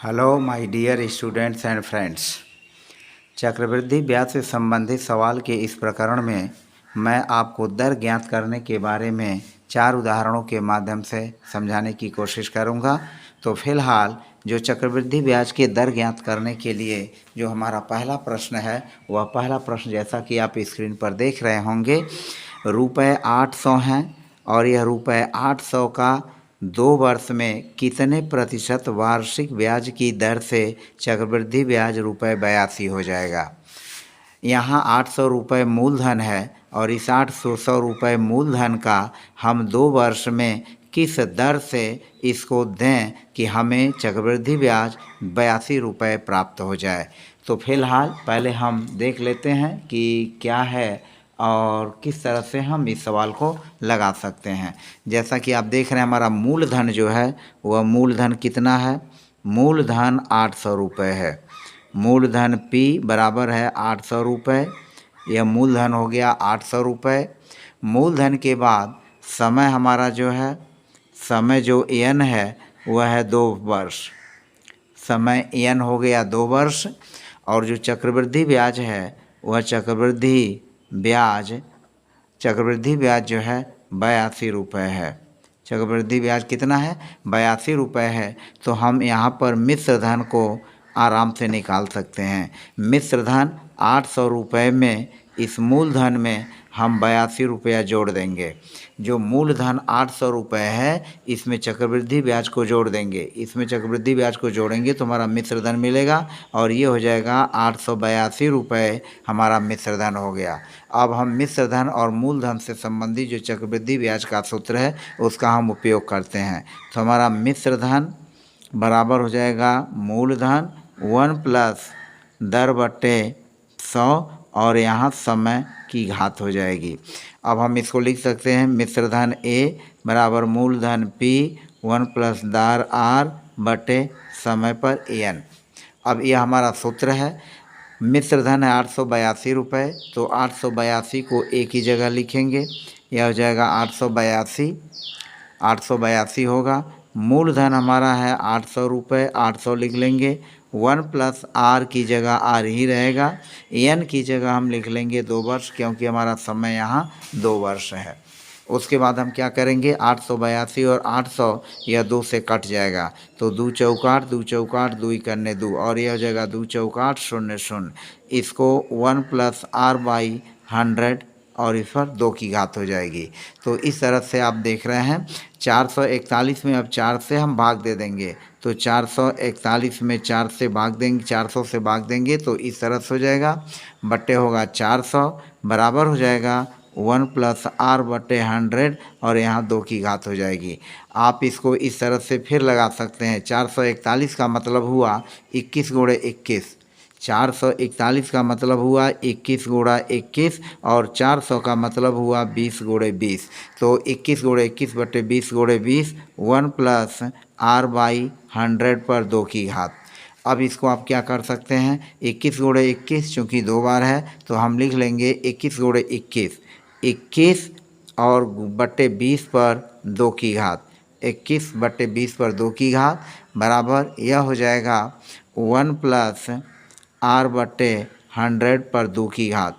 Hello my dear students and friends. चक्रवृद्धि ब्याज से संबंधित सवाल के इस प्रकरण में मैं आपको दर ज्ञात करने के बारे में 4 उदाहरणों के माध्यम से समझाने की कोशिश करूंगा। तो फिलहाल जो चक्रवृद्धि ब्याज के दर ज्ञात करने के लिए जो हमारा पहला प्रश्न है, वह पहला प्रश्न जैसा कि आप स्क्रीन पर देख रहे होंगे, रुपये 800 हैं और यह रुपये 800 का 2 वर्ष में कितने प्रतिशत वार्षिक ब्याज की दर से चक्रवृद्धि ब्याज रुपये 82 हो जाएगा। यहाँ 800 रुपये मूलधन है और इस 800 रुपये मूलधन का हम 2 वर्ष में किस दर से इसको दें कि हमें चक्रवृद्धि ब्याज 82 रुपये प्राप्त हो जाए। तो फिलहाल पहले हम देख लेते हैं कि क्या है और किस तरह से हम इस सवाल को लगा सकते हैं। जैसा कि आप देख रहे हैं, हमारा मूलधन जो है वह मूलधन कितना है, मूलधन 800 रुपये है। मूलधन P बराबर है 800 रुपये। यह मूलधन हो गया 800 रुपये। मूलधन के बाद समय हमारा जो है, समय जो N है वह है 2 वर्ष। समय N हो गया 2 वर्ष। और जो चक्रवृद्धि ब्याज है वह चक्रवृद्धि ब्याज जो है 82 रुपये है। चक्रवृद्धि ब्याज कितना है, 82 रुपये है। तो हम यहाँ पर मिश्र धन को आराम से निकाल सकते हैं। मिश्र धन 800 रुपये में इस मूलधन में हम 82 रुपया जोड़ देंगे। जो मूलधन 800 रुपये है इसमें चक्रवृद्धि ब्याज को जोड़ देंगे। इसमें चक्रवृद्धि ब्याज को जोड़ेंगे तो हमारा मिश्र धन मिलेगा और ये हो जाएगा 882 रुपये हमारा मिश्र धन हो गया। अब हम मिश्र धन और मूलधन से संबंधित जो चक्रवृद्धि ब्याज का सूत्र है उसका हम उपयोग करते हैं। तो हमारा मिश्र धन बराबर हो जाएगा मूलधन 1 प्लस दर बटे 100 और यहाँ समय की घात हो जाएगी। अब हम इसको लिख सकते हैं मिश्र धन A बराबर मूलधन P 1 प्लस दर R बटे समय पर N। अब यह हमारा सूत्र है। मिश्र धन है 882 रुपये, तो 882 को एक ही जगह लिखेंगे। यह हो जाएगा 882 होगा। मूलधन हमारा है 800 रुपये, 800 लिख लेंगे। 1 प्लस R की जगह R ही रहेगा। N की जगह हम लिख लेंगे 2 वर्ष, क्योंकि हमारा समय यहाँ 2 वर्ष है। उसके बाद हम क्या करेंगे, 882 और 800 यह 2 से कट जाएगा, तो 2 चौकाट 2 चौकाट 2 करने 2 और यह हो जाएगा 2 चौकाट 0 0। इसको 1 प्लस R बाई 100 और इस पर 2 की घात हो जाएगी। तो इस तरह से आप देख रहे हैं 441 में अब 4 से हम भाग दे देंगे, तो 441 में 4 से भाग देंगे, 400 से भाग देंगे तो इस तरह से हो जाएगा, बट्टे होगा 400 बराबर हो जाएगा 1 प्लस R बटे 100 और यहाँ 2 की घात हो जाएगी। आप इसको इस तरह से फिर लगा सकते हैं। 441 का मतलब हुआ 21 गुणे 21, 441 का मतलब हुआ 21 गुणा 21 और 400 का मतलब हुआ 20 गुणे 20। तो 21 गुणे 21 बटे 20 गुणे 20 1 प्लस R बाई 100 पर 2 की घात। अब इसको आप क्या कर सकते हैं, 21 गुणे 21 चूँकि 2 बार है तो हम लिख लेंगे 21 गुणे 21 और बटे 20 पर 2 की घात, 21 बटे 20 पर 2 की घात बराबर यह हो जाएगा 1 प्लस R बटे 100 पर 2 की घात।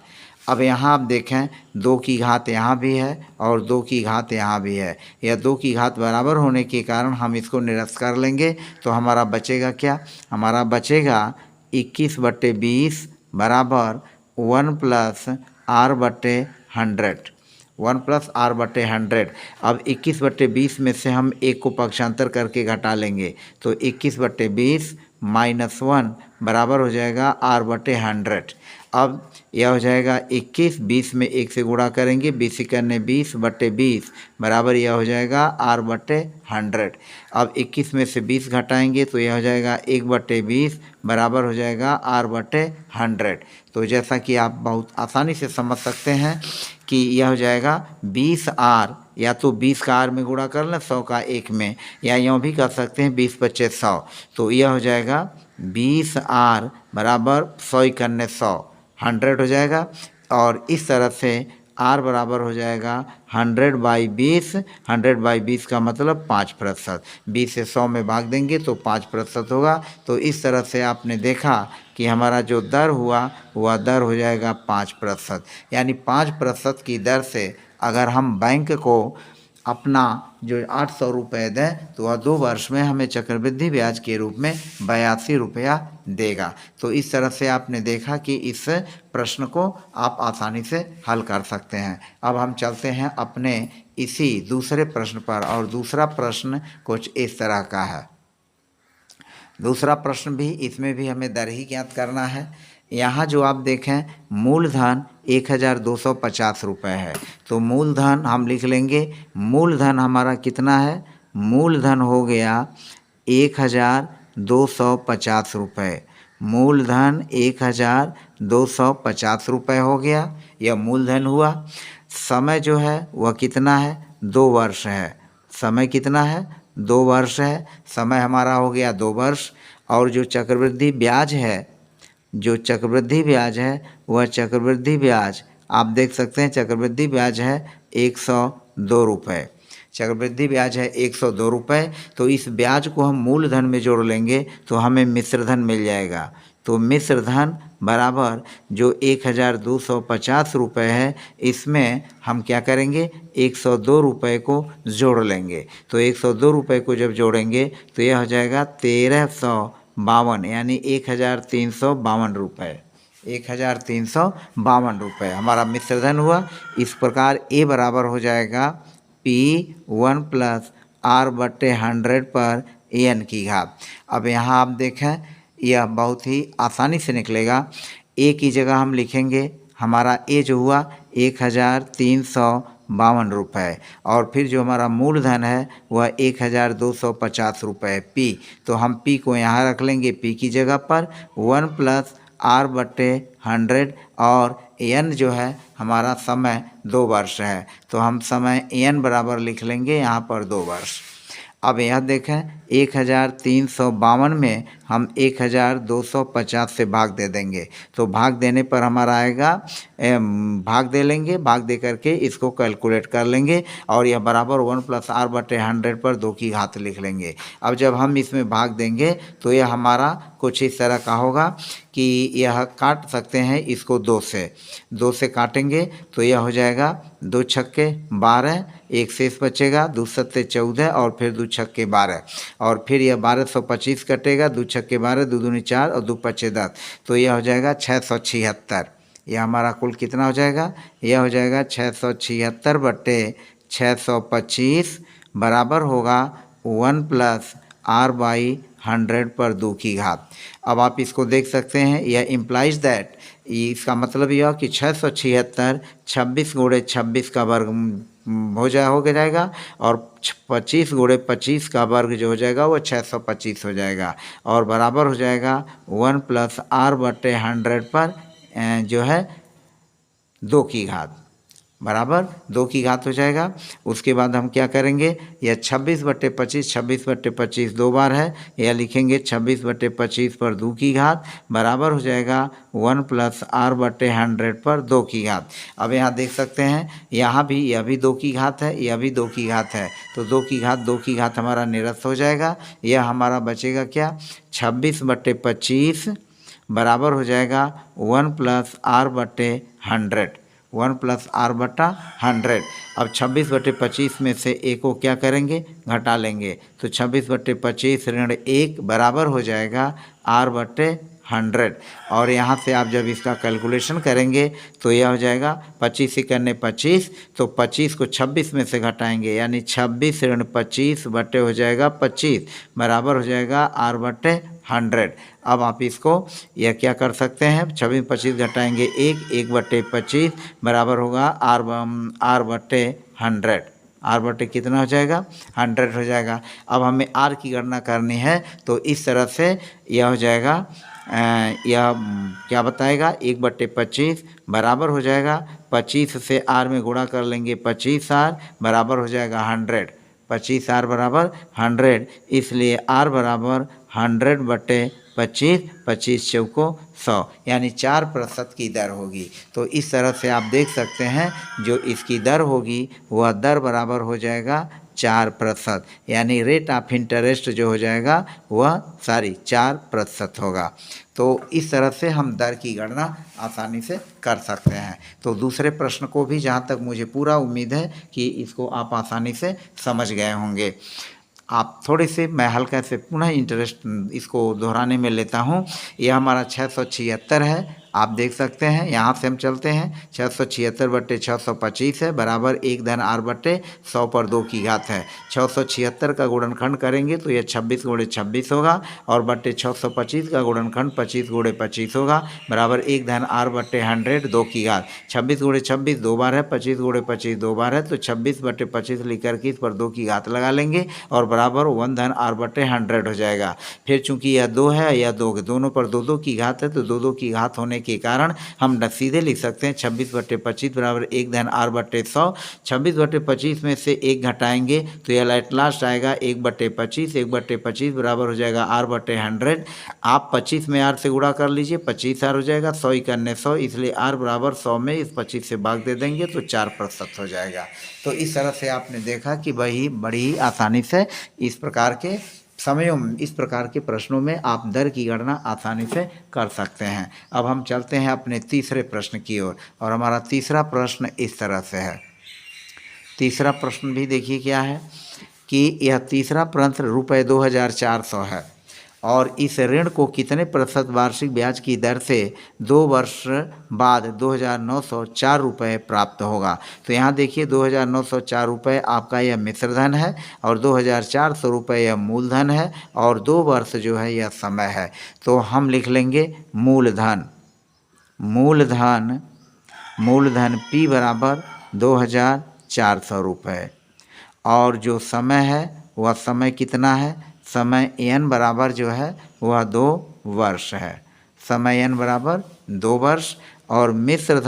अब यहाँ आप देखें 2 की घात यहाँ भी है और 2 की घात यहाँ भी है। यह 2 की घात बराबर होने के कारण हम इसको निरस्त कर लेंगे, तो हमारा बचेगा क्या, हमारा बचेगा 21 बटे 20 बराबर 1 प्लस R बटे 100, 1 प्लस R बटे 100। अब 21 बटे 20 में से हम 1 को पक्षांतर करके घटा लेंगे, तो 21 बटे 20 माइनस 1 बराबर हो जाएगा R बटे 100। अब यह हो जाएगा 21, 20 में 1 से गुणा करेंगे, 20 करने 20 बटे 20 बराबर यह हो जाएगा R बटे 100। अब 21 में से 20 घटाएंगे तो यह हो जाएगा 1 बटे 20 बराबर हो जाएगा R बटे 100। तो जैसा कि आप बहुत आसानी से समझ सकते हैं कि यह हो जाएगा 20R, या तो 20 का R में गुणा कर लें 100 का 1 में, या यूँ भी कर सकते हैं 20 × 100। तो यह हो जाएगा 20R बराबर 100 करने 100 100 हो जाएगा। और इस तरह से आर बराबर हो जाएगा 100/20। 100/20 का मतलब 5%। 20 से 100 में भाग देंगे तो 5% होगा। तो इस तरह से आपने देखा कि हमारा जो दर हुआ वह दर हो जाएगा 5%। यानी 5% की दर से अगर हम बैंक को अपना जो 800 रुपये दें तो वह 2 वर्ष में हमें चक्रवृद्धि ब्याज के रूप में 82 रुपया देगा। तो इस तरह से आपने देखा कि इस प्रश्न को आप आसानी से हल कर सकते हैं। अब हम चलते हैं अपने इसी दूसरे प्रश्न पर, और दूसरा प्रश्न कुछ इस तरह का है। दूसरा प्रश्न भी, इसमें भी हमें दर ही ज्ञात करना है। यहाँ जो आप देखें मूलधन 1250 रुपये है, तो मूलधन हम लिख लेंगे। मूलधन हमारा कितना है? मूलधन हो गया 1250 रुपये। मूलधन 1250 रुपये हो गया, यह मूलधन हुआ। समय जो है वह कितना है? 2 वर्ष है। समय कितना है? 2 वर्ष है। समय हमारा हो गया 2 वर्ष। और जो चक्रवृद्धि ब्याज है, जो चक्रवृद्धि ब्याज है वह चक्रवृद्धि ब्याज आप देख सकते हैं, चक्रवृद्धि ब्याज है 102 रुपये। चक्रवृद्धि ब्याज है 102 रुपये। तो इस ब्याज को हम मूलधन में जोड़ लेंगे तो हमें मिश्रधन मिल जाएगा। तो मिश्रधन बराबर जो 1250 रुपये है, इसमें हम क्या करेंगे? 102 रुपये को जोड़ लेंगे। तो 102 रुपये को जब जोड़ेंगे तो यह हो जाएगा 1352, यानी 1352 रुपये। 1352 रुपये हमारा मिश्रधन हुआ। इस प्रकार ए बराबर हो जाएगा P1 + R/100 पर n की घात। अब यहाँ आप देखें यह बहुत ही आसानी से निकलेगा। ए की जगह हम लिखेंगे, हमारा ए जो हुआ 1352 रुपये, और फिर जो हमारा मूलधन है वह 1250 रुपये पी। तो हम पी को यहाँ रख लेंगे पी की जगह पर 1 + R/100, और n जो है हमारा समय 2 वर्ष है, तो हम समय n बराबर लिख लेंगे यहाँ पर 2 वर्ष। अब यह देखें 1352 में हम 1250 से भाग दे देंगे, तो भाग देने पर हमारा आएगा, भाग दे लेंगे, भाग दे करके इसको कैलकुलेट कर लेंगे, और यह बराबर 1 + R/100 पर 2 की घात लिख लेंगे। अब जब हम इसमें भाग देंगे तो यह हमारा कुछ इस तरह का होगा कि यह काट सकते हैं इसको 2 से काटेंगे तो यह हो जाएगा 2 छक्के 12, एक शेष बचेगा, 2 सत्ते 14, और फिर 2 छक्के 12, और फिर यह 1225 कटेगा, 2 छक्के 12, 2 दूनी 4 और 2 पचे 10, तो यह हो जाएगा 676। यह हमारा कुल कितना हो जाएगा? यह हो जाएगा 676/625 बराबर होगा 1 + R/100 पर 2 की घात। अब आप इसको देख सकते हैं, यह इम्प्लाइज दैट, इसका मतलब यह कि 676 26 × 26 का वर्ग हो जाएगा, और 25 × 25 का वर्ग जो हो जाएगा वह 625 हो जाएगा, और बराबर हो जाएगा 1 + R/100 पर जो है 2 की घात, बराबर 2 की घात हो जाएगा। उसके बाद हम क्या करेंगे? यह 26/25, 26/25 2 बार है, यह लिखेंगे 26/25 पर 2 की घात बराबर हो जाएगा 1 + R/100 पर 2 की घात। अब यहाँ देख सकते हैं, यहाँ भी यह भी 2 की घात है, यह भी 2 की घात है, तो 2 की घात हमारा निरस्त हो जाएगा। यह हमारा बचेगा क्या? 26/25 बराबर हो जाएगा 1 + R/100, 1 + R/100। अब 26/25 में से a को क्या करेंगे? घटा लेंगे, तो 26/25 ऋण 1 बराबर हो जाएगा R/100, और यहाँ से आप जब इसका कैलकुलेशन करेंगे तो यह हो जाएगा 25 × 25, तो 25 को 26 में से घटाएंगे, यानी 26 ऋण 25 बटे हो जाएगा 25 बराबर हो जाएगा R/100। अब आप इसको यह क्या कर सकते हैं? 26 25 घटाएंगे 1/25 बराबर होगा R/100। R/ कितना हो जाएगा? 100 हो जाएगा। अब हमें R की गणना करनी है, तो इस तरह से यह हो जाएगा, यह क्या बताएगा? 1/25 बराबर हो जाएगा 25 से R में गुणा कर लेंगे 25R बराबर हो जाएगा 100। 25 r बराबर 100, इसलिए r बराबर 100/25, 25 चौको 100, यानी 4% की दर होगी। तो इस तरह से आप देख सकते हैं जो इसकी दर होगी वह दर बराबर हो जाएगा 4%, यानी रेट ऑफ इंटरेस्ट जो हो जाएगा वह 4% होगा। तो इस तरह से हम दर की गणना आसानी से कर सकते हैं। तो दूसरे प्रश्न को भी जहाँ तक मुझे पूरा उम्मीद है कि इसको आप आसानी से समझ गए होंगे। आप थोड़े से मैं हल्का से पुनः इंटरेस्ट इसको दोहराने में लेता हूँ। यह हमारा 676 है, आप देख सकते हैं। यहाँ से हम चलते हैं 676/625 है बराबर 1 धन r/100 पर 2 की घात है। 676 का गुणनखंड करेंगे तो यह 26 × 26 होगा और बट्टे 625 का गुणनखंड 25 × 25 होगा बराबर 1 धन r/100 2 की घात। 26 × 26 दो बार है, 25 × 25 दो बार है, तो 26/25 लिख करके इस पर 2 की घात लगा लेंगे और बराबर 1 धन r/100 हो जाएगा। फिर चूंकि यह 2 है यह 2, दोनों पर 2 की घात है तो 2 की घात होने के कारण हम सीधे लिख सकते हैं 26/25 बराबर 1 धन r/100। 26/25 में से 1 घटाएंगे तो यह एट लास्ट आएगा 1/25, 1/25 बराबर हो जाएगा r/100। आप 25 में r से गुणा कर लीजिए, 25r हो जाएगा, 100 × 100, इसलिए r बराबर 100 में इस 25 से भाग दे देंगे तो 4% हो जाएगा। तो इस तरह से आपने देखा कि वही बड़ी ही आसानी से इस प्रकार के समयों में, इस प्रकार के प्रश्नों में आप दर की गणना आसानी से कर सकते हैं। अब हम चलते हैं अपने तीसरे प्रश्न की ओर और हमारा तीसरा प्रश्न इस तरह से है। तीसरा प्रश्न भी देखिए क्या है कि यह तीसरा प्रश्न ₹2400 है और इस ऋण को कितने प्रतिशत वार्षिक ब्याज की दर से 2 वर्ष बाद ₹2904 प्राप्त होगा। तो यहाँ देखिए ₹2904 आपका यह मिश्र धन है और ₹2400 यह मूलधन है और 2 वर्ष जो है यह समय है। तो हम लिख लेंगे मूलधन P बराबर ₹2400 और जो समय है वह समय कितना है, समय n बराबर जो है वह 2 वर्ष है, समय n बराबर 2 वर्ष। और मिश्र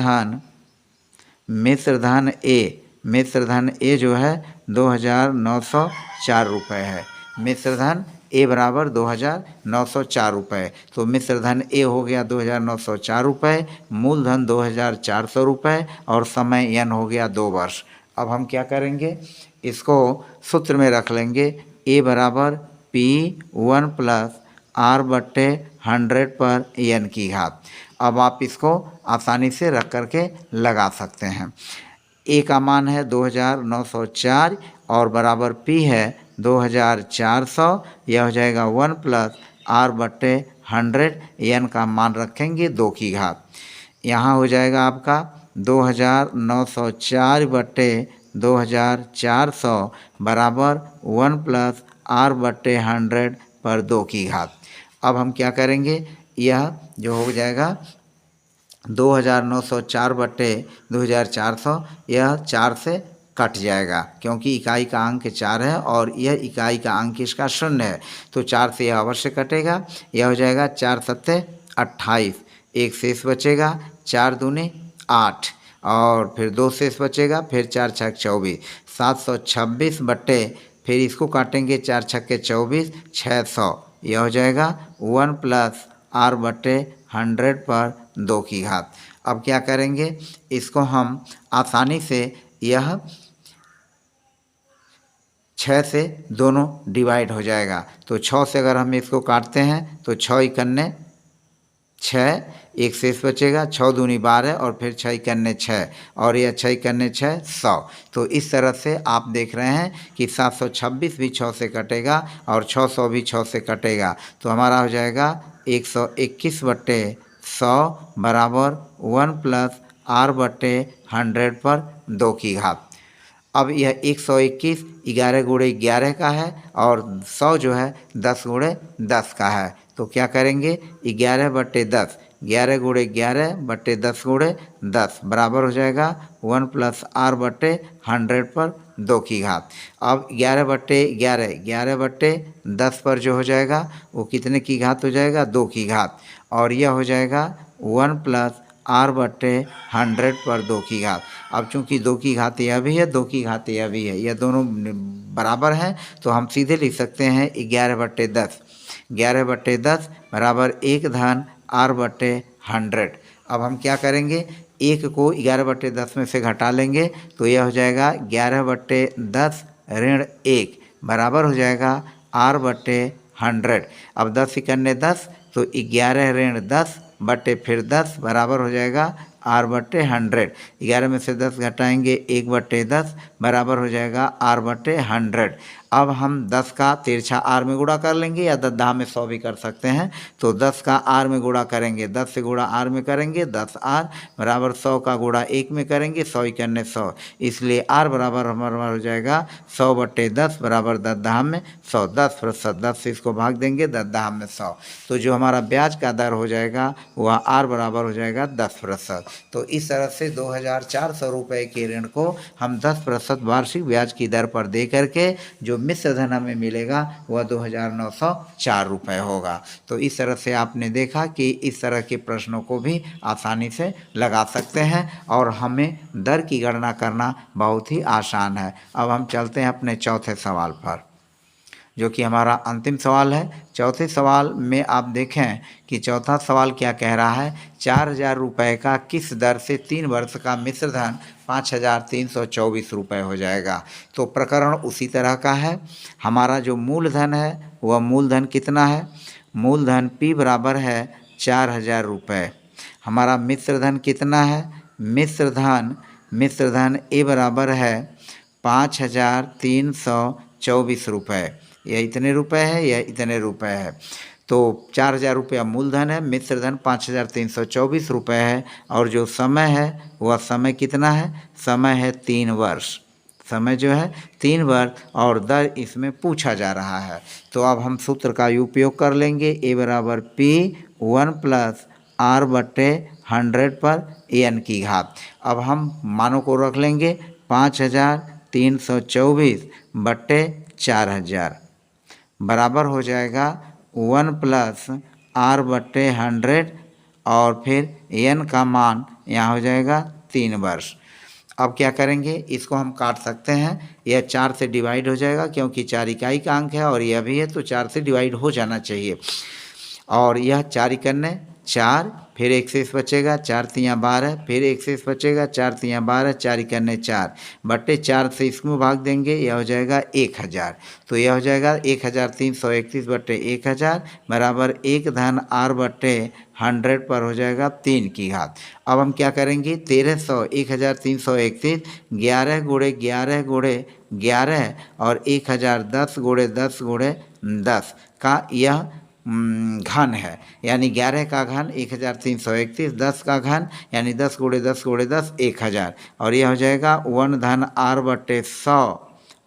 धन ए जो है ₹2904 है, मिश्र धन ए बराबर ₹2904। तो मिश्र धन ए हो गया ₹2904, मूलधन ₹2400 और समय n हो गया 2 वर्ष। अब हम क्या करेंगे, इसको सूत्र में रख लेंगे, ए बराबर P1 + r/100 पर n की घात। अब आप इसको आसानी से रख करके लगा सकते हैं। ए का मान है 2904 और बराबर P है 2400, यह हो जाएगा 1 + r/100, n का मान रखेंगे 2 की घात। यहाँ हो जाएगा आपका 2904/2400 बराबर 1 + r/100 पर 2 की घात। अब हम क्या करेंगे, यह जो हो जाएगा 2904/2400 यह 4 से कट जाएगा क्योंकि इकाई का अंक 4 है और यह इकाई का अंक इसका 0 है, तो 4 से यह अवश्य कटेगा। यह हो जाएगा 4 × 7 = 28, एक शेष बचेगा, 4 दूनी 8 और फिर 2 शेष बचेगा, फिर 4 × 6 = 24, 726 बट्टे फिर इसको काटेंगे 4 × 6 = 24, 600, यह हो जाएगा 1 + r/100 पर 2 की घात। अब क्या करेंगे, इसको हम आसानी से यह 6 से दोनों डिवाइड हो जाएगा, तो 6 से अगर हम इसको काटते हैं तो 6 × 1 = 6, एक शेष बचेगा, 6 दूनी 12 और फिर 6 × 1 = 6 और यह 6 × 1 = 6, 100। तो इस तरह से आप देख रहे हैं कि 726 भी 6 से कटेगा और 600 भी 6 से कटेगा, तो हमारा हो जाएगा 121/100 बराबर 1 + r/100 पर 2 की घात। अब यह 121 11 × 11 का है और 100 जो है 10 × 10 का है, तो क्या करेंगे 11/10, 11 × 11/10 × 10 बराबर हो जाएगा 1 + r/100 पर 2 की घात। अब 11/11, 11/10 पर जो हो जाएगा वो कितने की घात हो जाएगा, 2 की घात, और यह हो जाएगा 1 + r/100 पर 2 की घात। अब चूंकि 2 की घात यह भी है, 2 की घात यह भी है, यह दोनों बराबर हैं, तो हम सीधे लिख सकते हैं 11/10। 11/10 बराबर 1 धन r/100। अब हम क्या करेंगे, 1 को 11/10 में से घटा लेंगे तो यह हो जाएगा 11/10 ऋण 1 बराबर हो जाएगा r/100। अब 10 इकन्ने 10, तो 11 ऋण 10 बटे फिर 10 बराबर हो जाएगा r/100। 11 में से 10 घटाएंगे 1/10 बराबर हो जाएगा r/100। अब हम 10 का तिरछा r में गुणा कर लेंगे या दद्दाह में 100 भी कर सकते हैं। तो 10 का r में गुणा करेंगे, 10 से गुणा r में करेंगे 10r बराबर 100 का गुणा 1 में करेंगे 100 इकन्ने 100, इसलिए r बराबर हमारा हो जाएगा 100/10 बराबर दद्दाह में 100। 10% 10 से इसको भाग देंगे, दद्दाह में 100, तो जो हमारा ब्याज का दर हो जाएगा वह r बराबर हो जाएगा 10%। तो इस तरह से 2400 रुपये के ऋण को हम 10% वार्षिक ब्याज की दर पर दे करके जो मिश्र धन हमें मिलेगा वह 2904 रुपये होगा। तो इस तरह से आपने देखा कि इस तरह के प्रश्नों को भी आसानी से लगा सकते हैं और हमें दर की गणना करना बहुत ही आसान है। अब हम चलते हैं अपने चौथे सवाल पर, जो कि हमारा अंतिम सवाल है। चौथे सवाल में आप देखें कि चौथा सवाल क्या कह रहा है, 4000 रुपये का किस दर से 3 वर्ष का मिश्र धन 5324 रुपये हो जाएगा। तो प्रकरण उसी तरह का है। हमारा जो मूलधन है वह मूलधन कितना है, मूलधन P बराबर है 4000 रुपये। हमारा मिश्र धन कितना है, मिश्र धन A बराबर है 5324 रुपये। यह इतने रुपए है, यह इतने रुपए है। तो 4000 रुपया मूलधन है, मिश्र धन 5324 रुपये है, और जो समय है वह समय कितना है, समय है 3 वर्ष। समय जो है 3 वर्ष और दर इसमें पूछा जा रहा है। तो अब हम सूत्र का उपयोग कर लेंगे, A बराबर P1 + r/100 पर n की घात। अब हम मानों को रख लेंगे 5324 बटे 4000 बराबर हो जाएगा 1 + r/100 और फिर n का मान यहाँ हो जाएगा 3 वर्ष। अब क्या करेंगे, इसको हम काट सकते हैं, यह 4 से डिवाइड हो जाएगा क्योंकि 4 इकाई का अंक है और यह भी है, तो 4 से डिवाइड हो जाना चाहिए। और यह 4 इकन्ने 4, फिर 1 शेष बचेगा, 4 तियाँ 12, फिर 1 शेष बचेगा, 4 तियाँ 12, 4 इकन्ने 4 बटे 4 से इसमें भाग देंगे, यह हो जाएगा 1000। तो यह हो जाएगा 1331 बटे 1000 बराबर 1 धन r/100 पर हो जाएगा 3 की घात। अब हम क्या करेंगे, 1300 1331 11 गुणे 11 गुणे 11 और 1000 10 गुणे 10 गुणे 10 का यह घन है, यानी 11 का घन 1331, 10 का घन यानी 10 गुणे 10 गुणे 10 1000, और यह हो जाएगा 1 धन r/100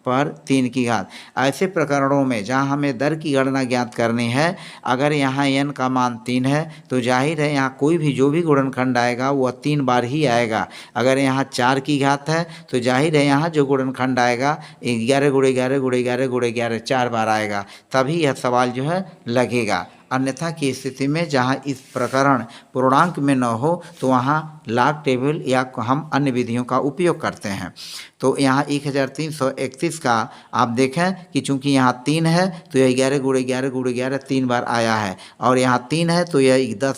पर 3 की घात। ऐसे प्रकरणों में जहां हमें दर की गणना ज्ञात करनी है, अगर यहाँ n का मान 3 है तो जाहिर है यहाँ कोई भी जो भी गुणनखंड आएगा वह 3 बार ही आएगा। अगर यहाँ 4 की घात है तो जाहिर है यहाँ जो गुणनखंड आएगा 11 गुणे 11 गुणे 11 गुणे 11 4 बार आएगा, तभी यह सवाल जो है लगेगा। अन्यथा की स्थिति में जहां इस प्रकरण पूर्णांक में न हो तो वहां लॉग टेबल या हम अन्य विधियों का उपयोग करते हैं। तो यहाँ 1331 का आप देखें कि चूंकि यहाँ 3 है तो यह 11 गुणे 11 गुणे 11 3 बार आया है, और यहाँ 3 है तो यह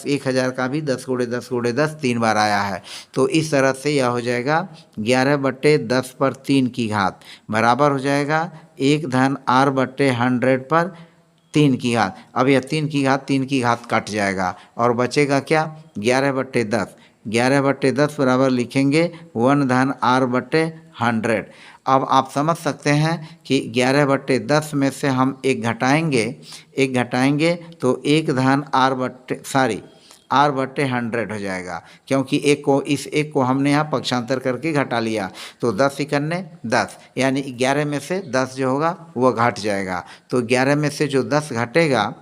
1000 का भी 10 गुणे 10 गुणे 10 3 बार आया है। तो इस तरह से यह हो जाएगा 11/10 पर 3 की घात बराबर हो जाएगा 1 धन r/100 पर 3 की घात। अब यह 3 की घात कट जाएगा और बचेगा क्या, 11/10। 11/10 बराबर लिखेंगे 1 धन r/100। अब आप समझ सकते हैं कि 11/10 में से हम एक घटाएंगे तो 1 धन r/100 हो जाएगा, क्योंकि इस एक को हमने यहाँ पक्षांतर करके घटा लिया। तो 10 इकन्ने 10 यानी 11 में से 10 जो होगा वह घट जाएगा। तो 11 में से जो 10 घटेगा,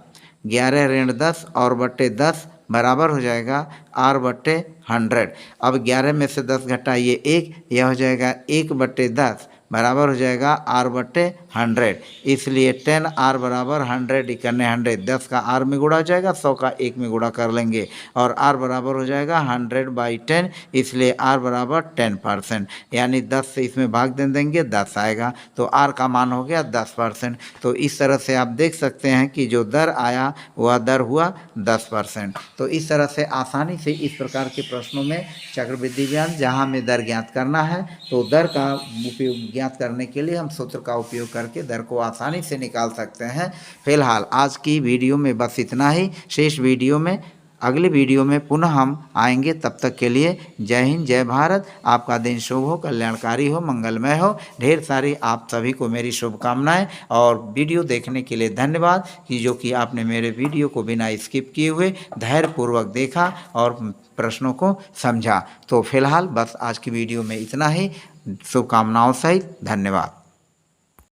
11 ऋण 10 और बटे 10 बराबर हो जाएगा r/100। अब 11 में से 10 घटाइए 1, यह हो जाएगा 1/10 बराबर हो जाएगा r/100। इसलिए 10r बराबर 100 इक्यानवे 100, 10 का r में गुणा हो जाएगा, 100 का 1 में गुणा कर लेंगे और r बराबर हो जाएगा 100/10, इसलिए r बराबर 10%, यानी 10 से इसमें भाग दे देंगे 10 आएगा, तो r का मान हो गया 10%। तो इस तरह से आप देख सकते हैं कि जो दर आया वह दर हुआ 10%। तो इस तरह से आसानी से इस प्रकार के प्रश्नों में चक्रवृद्धि ब्याज जहाँ हमें दर ज्ञात करना है तो दर का उपयोग ज्ञात करने के लिए हम सूत्र का उपयोग करके दर को आसानी से निकाल सकते हैं। फिलहाल आज की वीडियो में बस इतना ही। शेष वीडियो में अगली वीडियो में पुनः हम आएंगे। तब तक के लिए जय हिंद, जय भारत। आपका दिन शुभ हो, कल्याणकारी हो, मंगलमय हो। ढेर सारी आप सभी को मेरी शुभकामनाएं और वीडियो देखने के लिए धन्यवाद कि जो कि आपने मेरे वीडियो को बिना स्किप किए हुए धैर्यपूर्वक देखा और प्रश्नों को समझा। तो फिलहाल बस आज की वीडियो में इतना ही। शुभकामनाओं सहित धन्यवाद।